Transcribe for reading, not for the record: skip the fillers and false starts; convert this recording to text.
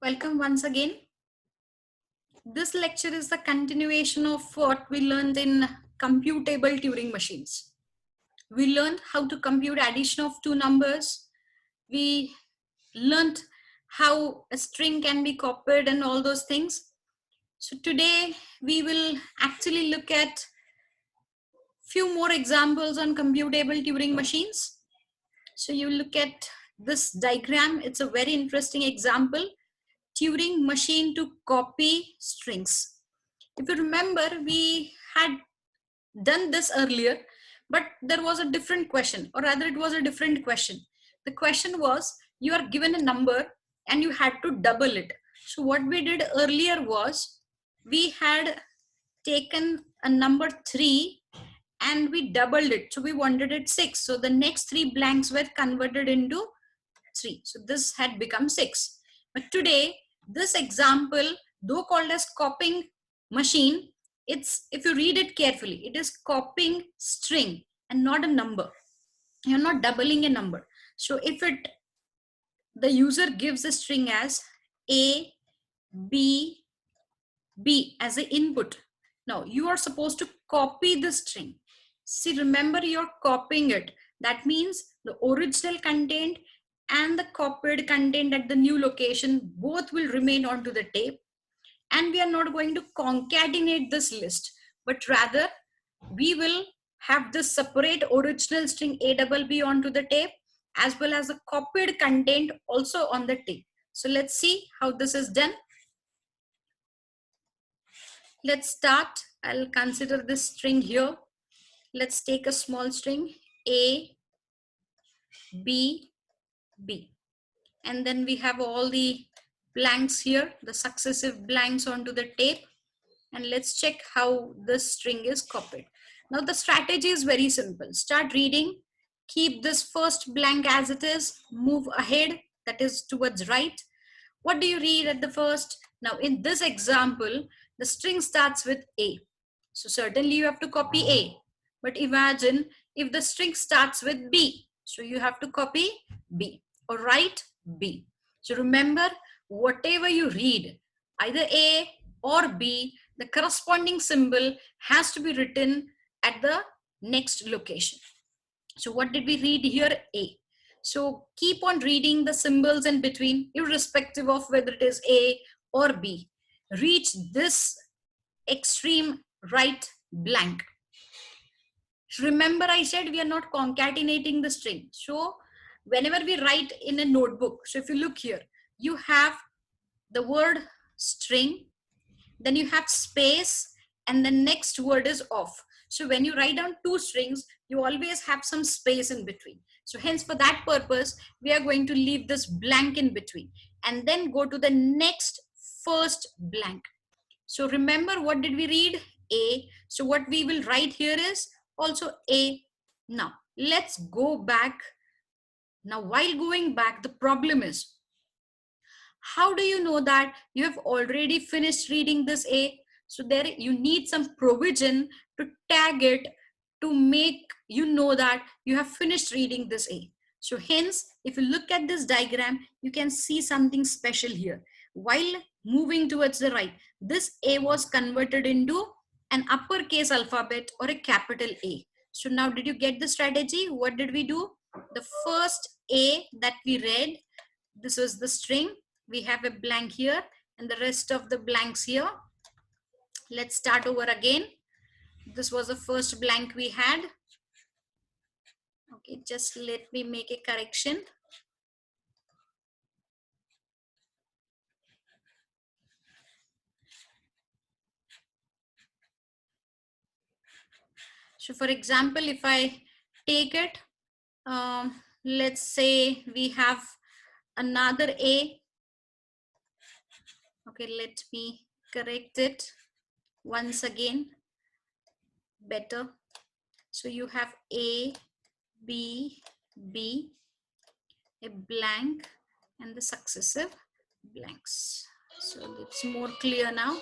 Welcome once again. This lecture is the continuation of what we learned in computable Turing machines. We learned how to compute addition of two numbers. We learned how a string can be copied and all those things. So today we will actually look at few more examples on computable Turing machines. So you look at this diagram. It's a very interesting example. Turing machine to copy strings. If you remember, we had done this earlier, but there was a different question, or rather it was a different question. The question was, you are given a number and you had to double it. So what we did earlier was, we had taken a number 3 and we doubled it. So we wanted it 6. So the next 3 blanks were converted into 3. So this had become 6. But today, this example, though called as copying machine, it's, if you read it carefully, it is copying string and not a number. You're not doubling a number. So if the user gives a string as A, B, B as an input. Now you are supposed to copy the string. See, remember, you're copying it. That means the original content and the copied content at the new location both will remain onto the tape, and we are not going to concatenate this list, but rather we will have this separate original string ABB onto the tape as well as the copied content also on the tape. So let's see how this is done. Let's start. I'll consider this string here. Let's take a small string A, B, B. And then we have all the blanks here, the successive blanks onto the tape. And let's check how this string is copied. Now the strategy is very simple. Start reading, keep this first blank as it is, move ahead, that is towards right. What do you read at the first? Now in this example, the string starts with A. So certainly you have to copy A. But imagine if the string starts with B. So you have to copy B or write B. So remember, whatever you read, either A or B, the corresponding symbol has to be written at the next location. So what did we read here? A. So keep on reading the symbols in between, irrespective of whether it is A or B. Reach this extreme right blank. Remember, I said we are not concatenating the string. So whenever we write in a notebook, so if you look here, you have the word string, then you have space, and the next word is off. So when you write down two strings, you always have some space in between. So hence, for that purpose, we are going to leave this blank in between and then go to the next first blank. So remember, what did we read? A. So what we will write here is also A. Now let's go back. Now while going back, the problem is, how do you know that you have already finished reading this A? So there you need some provision to tag it to make you know that you have finished reading this A. So hence, if you look at this diagram, you can see something special here. While moving towards the right, this A was converted into an uppercase alphabet or a capital A. So now, did you get the strategy? What did we do? The first A that we read, this was the string. We have a blank here and the rest of the blanks here. Let's start over again. This was the first blank we had. Okay, just let me make a correction. So for example, if I take it, let's say we have another A. Okay, let me correct it once again. Better. So you have A, B, B, a blank, and the successive blanks. So it's more clear now.